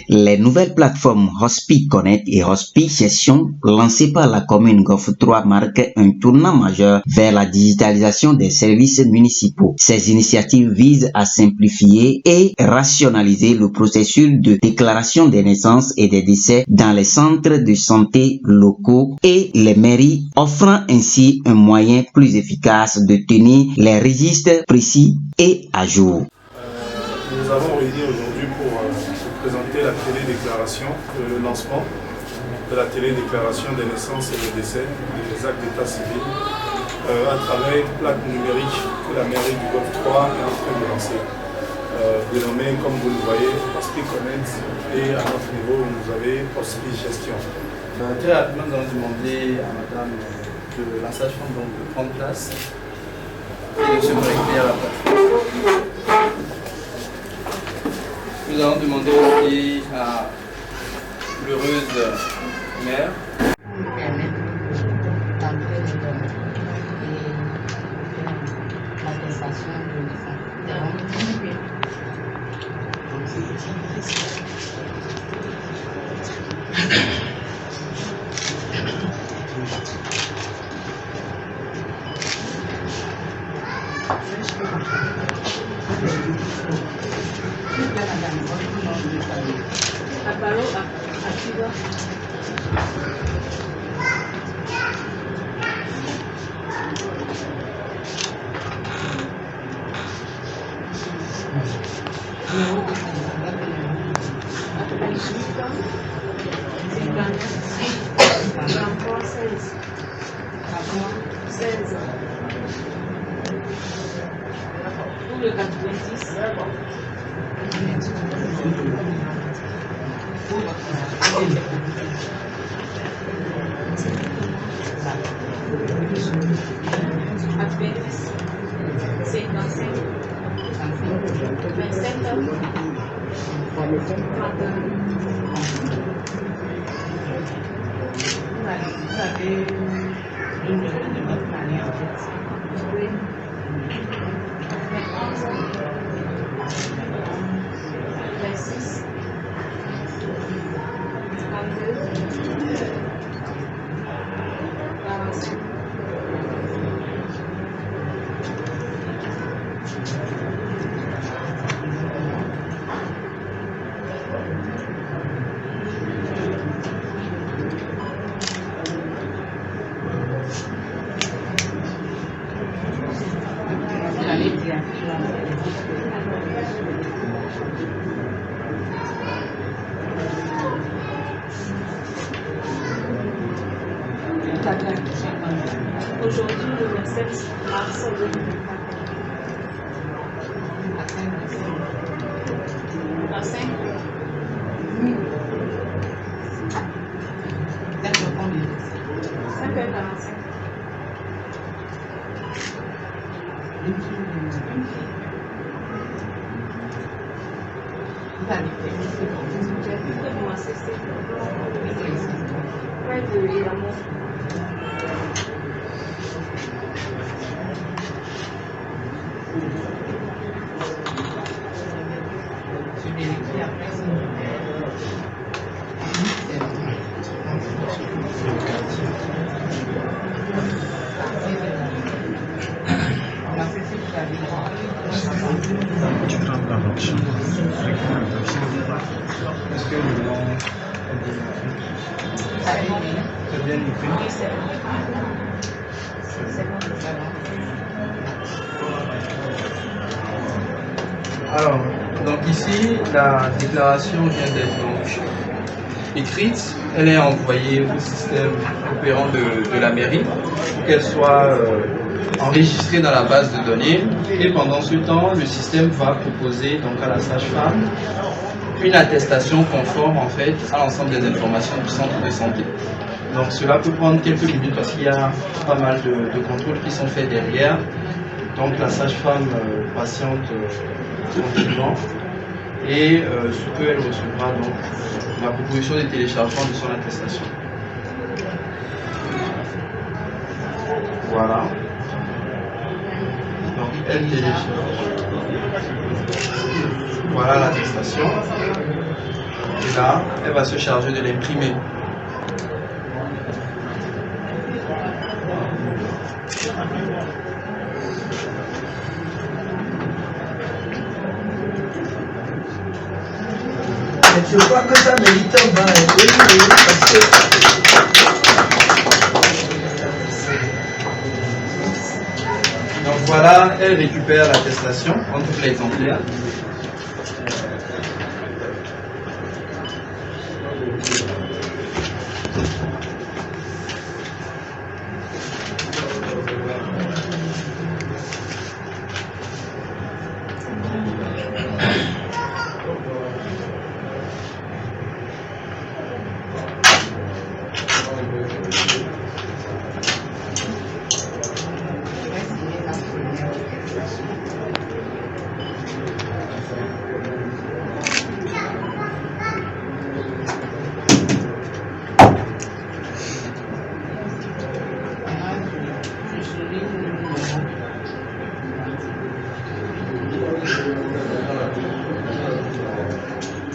Les nouvelles plateformes Hospice Connect et Hospice Gestion lancées par la commune Golfe 3 marquent un tournant majeur vers la digitalisation des services municipaux. Ces initiatives visent à simplifier et rationaliser le processus de déclaration des naissances et des décès dans les centres de santé locaux et les mairies, offrant ainsi un moyen plus efficace de tenir les registres précis et à jour. Nous avons réuni aujourd'hui pour présenter la télédéclaration, le lancement de la télédéclaration des naissances et des décès, des actes d'état civil, à travers une plaque numérique que la mairie du Golfe 3 est en train de lancer, dénommée, comme vous le voyez, Hospice Connect, et à notre niveau, vous avez Hospice Gestion. Très rapidement, nous allons demander à madame de la sage-femme de prendre place et de se connecter à la plateforme. Nous allons demander aussi à l'heureuse mère d'entrer les données et l'attestation de La parole à Cuba. Pour le 90. Adventiste 55 27 Vous avez le numéro de votre famille en fait. Oui. 26 32 45. Aujourd'hui, le 27 mars 2024. À 5. Oui. 5h45. Près de Yamo. Est-ce que le nom est bien écrit? Oui, c'est bon. C'est bon. Alors, donc ici, la déclaration vient d'être donc écrite. Elle est envoyée au système opérant de la mairie pour qu'elle soit enregistrée dans la base de données. Et pendant ce temps, le système va proposer donc à la sage-femme une attestation conforme en fait à l'ensemble des informations du centre de santé. Donc cela peut prendre quelques minutes parce qu'il y a pas mal de contrôles qui sont faits derrière. Donc la sage-femme patiente tranquillement et sous peu elle recevra donc la proposition de téléchargement de son attestation. Voilà. Donc elle télécharge. Voilà l'attestation. Et là, elle va se charger de l'imprimer. Je crois que ça mérite un bain. Oui, parce que... Donc voilà, elle récupère l'attestation en tout l'exemplaire.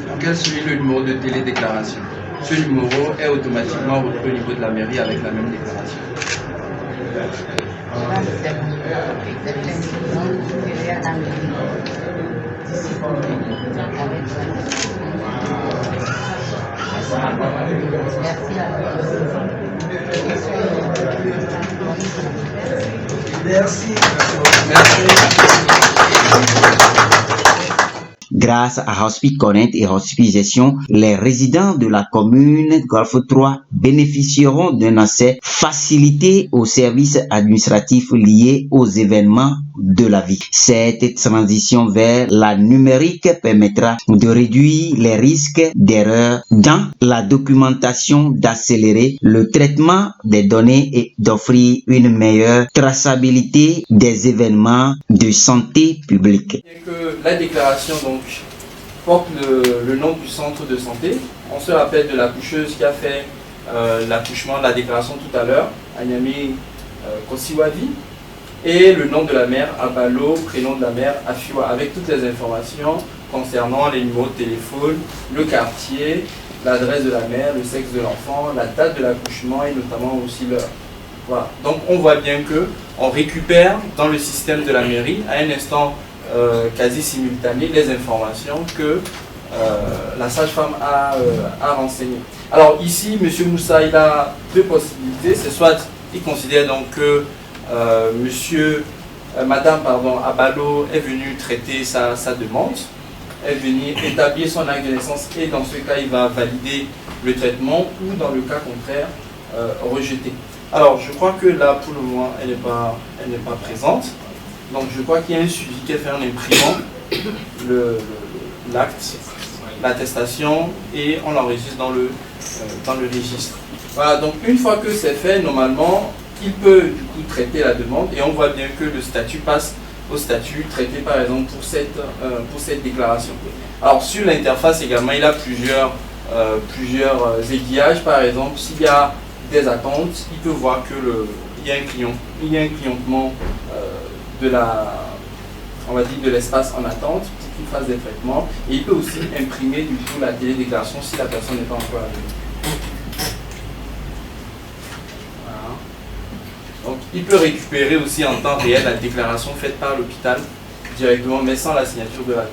Donc elle suit le numéro de télédéclaration. Ce numéro est automatiquement repris au niveau de la mairie avec la même déclaration. Merci. Grâce à Hospice Connect et Hospice Gestion, les résidents de la commune Golfe 3 bénéficieront d'un accès facilité aux services administratifs liés aux événements de la vie. Cette transition vers la numérique permettra de réduire les risques d'erreur dans la documentation, d'accélérer le traitement des données et d'offrir une meilleure traçabilité des événements de santé publique. Bien que la déclaration donc porte le nom du centre de santé, on se rappelle de l'accoucheuse qui a fait l'accouchement de la déclaration tout à l'heure, Anyami Kosiwavi, et le nom de la mère Abalo, prénom de la mère Afiwa, avec toutes les informations concernant les numéros de téléphone, le quartier, l'adresse de la mère, le sexe de l'enfant, la date de l'accouchement et notamment aussi l'heure. Voilà. Donc on voit bien que on récupère dans le système de la mairie à un instant quasi simultané les informations que la sage-femme a renseignées. Alors ici, M. Moussa, il a deux possibilités. C'est soit il considère donc que Madame Abalo est venue traiter sa demande, est venue établir son acte de naissance et dans ce cas, il va valider le traitement ou dans le cas contraire, rejeter. Alors, je crois que là, pour le moment, elle n'est pas présente. Donc, je crois qu'il y a un suivi qui est fait en imprimant l'acte, l'attestation et on l'enregistre dans le registre. Voilà, donc une fois que c'est fait, normalement, il peut du coup traiter la demande et on voit bien que le statut passe au statut traité par exemple pour cette déclaration. Alors, sur l'interface également, il y a plusieurs aiguillages. Par exemple, s'il y a des attentes, il peut voir que il y a un clignotement de l'espace en attente pour qu'il fasse des traitements, et il peut aussi imprimer du coup la télédéclaration si la personne n'est pas encore arrivée. Voilà. Donc il peut récupérer aussi en temps réel la déclaration faite par l'hôpital directement mais sans la signature de la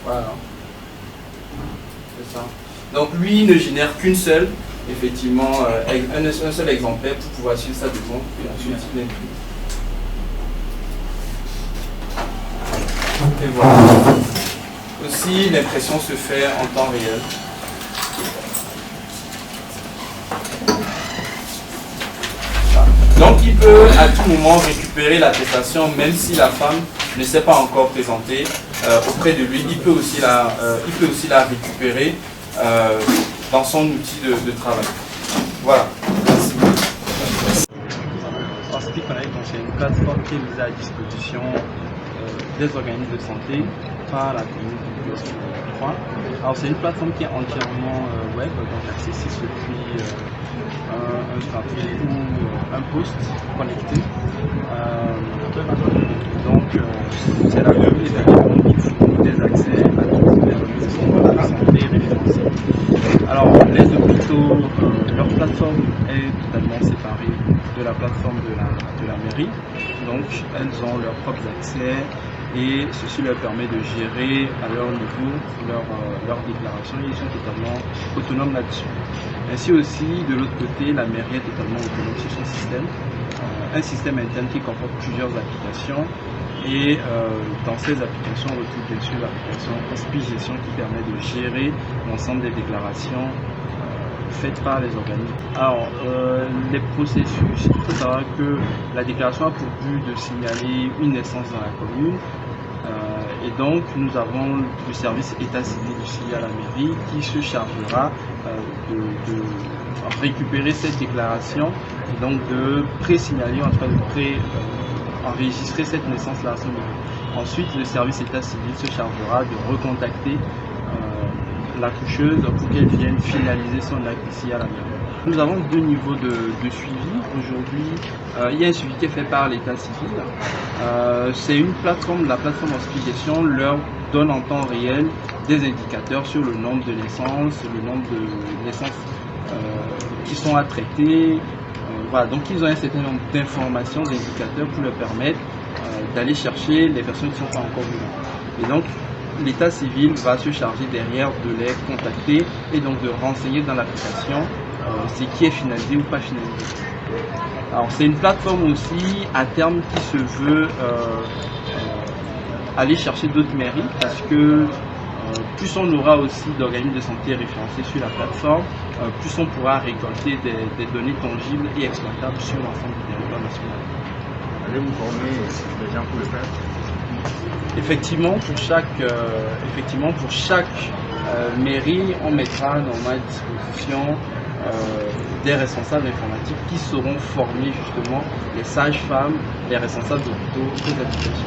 Voilà. C'est ça. Donc lui ne génère qu'une seule, effectivement, un seul exemplaire pour pouvoir suivre sa demande et ensuite il l'imprime. Et voilà. Aussi l'impression se fait en temps réel. il peut à tout moment récupérer l'attestation, même si la femme ne s'est pas encore présentée auprès de lui. Il peut aussi la récupérer dans son outil de travail. Voilà. Hospice Connect, c'est une plateforme qui est mise à disposition des organismes de santé par la commune de Hospice 3. Alors c'est une plateforme qui est entièrement web, donc accessible depuis un smartphone ou un poste connecté. Donc c'est la commune également qui fournit des accès à tous les organismes de santé référencés. Alors les hôpitaux, leur plateforme est totalement séparée de la plateforme de la mairie, donc elles ont leurs propres accès et ceci leur permet de gérer à leur niveau leur déclaration et ils sont totalement autonomes là-dessus. Ainsi aussi, de l'autre côté, la mairie est totalement autonome sur son système, un système interne qui comporte plusieurs applications et dans ces applications on retrouve bien sûr l'application Hospice Gestion qui permet de gérer l'ensemble des déclarations faites par les organismes. Alors, les processus, il faut savoir que la déclaration a pour but de signaler une naissance dans la commune et donc nous avons le service état civil ici à la mairie qui se chargera de récupérer cette déclaration et donc de pré-signaler, en tout cas de enregistrer cette naissance-là à son niveau. Ensuite, le service état civil se chargera de recontacter l'accoucheuse pour qu'elle vienne finaliser son acte ici à la mairie. Nous avons deux niveaux de suivi. Aujourd'hui, il y a un suivi qui est fait par l'état civil. C'est une plateforme, la plateforme Hospice Gestion leur donne en temps réel des indicateurs sur le nombre de naissances, le nombre de naissances qui sont à traiter. Voilà, donc ils ont un certain nombre d'informations, d'indicateurs pour leur permettre d'aller chercher les personnes qui ne sont pas encore venues. Et donc, l'état civil va se charger derrière de les contacter et donc de renseigner dans l'application ce qui est finalisé ou pas finalisé. Alors c'est une plateforme aussi à terme qui se veut aller chercher d'autres mairies parce que plus on aura aussi d'organismes de santé référencés sur la plateforme, plus on pourra récolter des données tangibles et exploitables sur l'ensemble du territoire national. Allez-vous former les gens pour le faire? Effectivement, pour chaque mairie, on mettra normalement à disposition des responsables informatiques qui seront formés justement, les sages-femmes, les responsables d'hôpitaux, aux applications.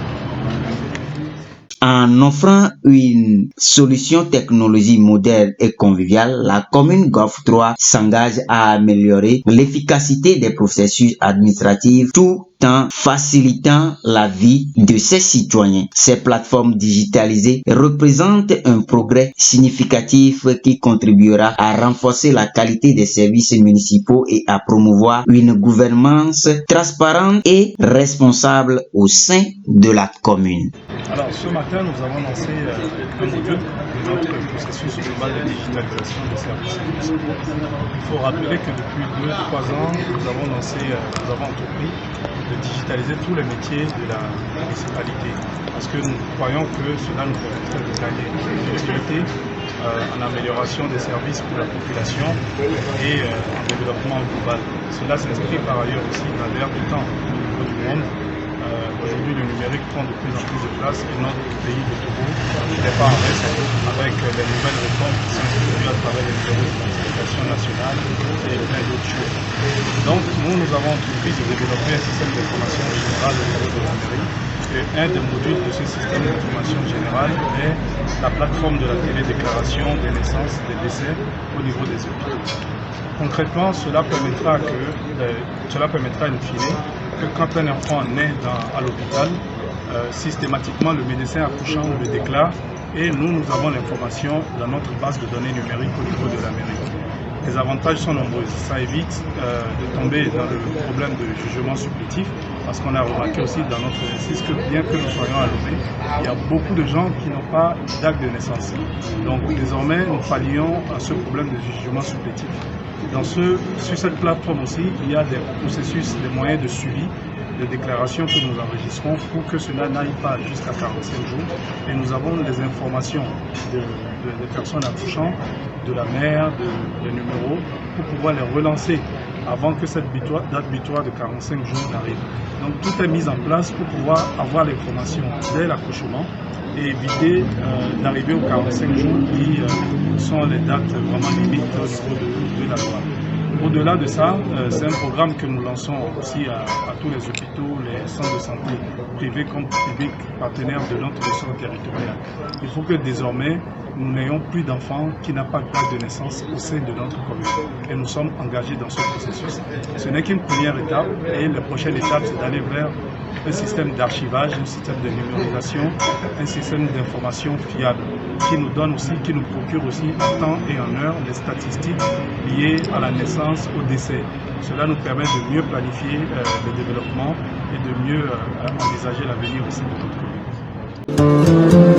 En offrant une solution technologie moderne et conviviale, la commune Golfe 3 s'engage à améliorer l'efficacité des processus administratifs tout en facilitant la vie de ses citoyens. Ces plateformes digitalisées représentent un progrès significatif qui contribuera à renforcer la qualité des services municipaux et à promouvoir une gouvernance transparente et responsable au sein de la commune. Alors ce matin, nous avons lancé un module de notre processus global de digitalisation des services municipaux. Il faut rappeler que depuis 2-3 ans, nous avons entrepris de digitaliser tous les métiers de la municipalité parce que nous croyons que cela nous permettrait de gagner en sécurité, en amélioration des services pour la population et en développement global. Cela s'inscrit par ailleurs aussi dans l'air du temps au niveau du monde. Aujourd'hui, le numérique prend de plus en plus de place et notre pays de Togo n'est pas en reste avec les nouvelles réformes qui sont introduites à travers les bureaux de planification nationale et plein d'autres choses. Donc, nous avons entrepris de développer un système d'information générale au niveau de la mairie. Et un des modules de ce système d'information générale est la plateforme de la télédéclaration des naissances, des décès au niveau des hôpitaux. Concrètement, cela permettra in fine que quand un enfant naît à l'hôpital, systématiquement le médecin accouchant le déclare et nous avons l'information dans notre base de données numérique au niveau de la mairie. Les avantages sont nombreux. Ça évite de tomber dans le problème de jugement supplétif parce qu'on a remarqué aussi dans notre exercice que bien que nous soyons à Lomé, il y a beaucoup de gens qui n'ont pas d'acte de naissance. Donc désormais, nous pallions à ce problème de jugement supplétif. Sur cette plateforme aussi, il y a des processus, des moyens de suivi, de déclarations que nous enregistrons pour que cela n'aille pas jusqu'à 45 jours. Et nous avons les informations des personnes accouchant, de la mère, des numéros, pour pouvoir les relancer avant que cette date butoir de 45 jours n'arrive. Donc tout est mis en place pour pouvoir avoir l'information dès l'accouchement et éviter d'arriver aux 45 jours qui sont les dates vraiment limites au niveau de la loi. Au-delà de ça, c'est un programme que nous lançons aussi à tous les hôpitaux, les centres de santé privés comme publics, partenaires de notre ressort territorial. Il faut que désormais, nous n'ayons plus d'enfants qui n'ont pas de date de naissance au sein de notre commune. Et nous sommes engagés dans ce processus. Ce n'est qu'une première étape et la prochaine étape, c'est d'aller vers un système d'archivage, un système de numérisation, un système d'information fiable qui nous donne aussi, qui nous procure aussi en temps et en heure les statistiques liées à la naissance, au décès. Cela nous permet de mieux planifier le développement et de mieux envisager l'avenir aussi de notre commune.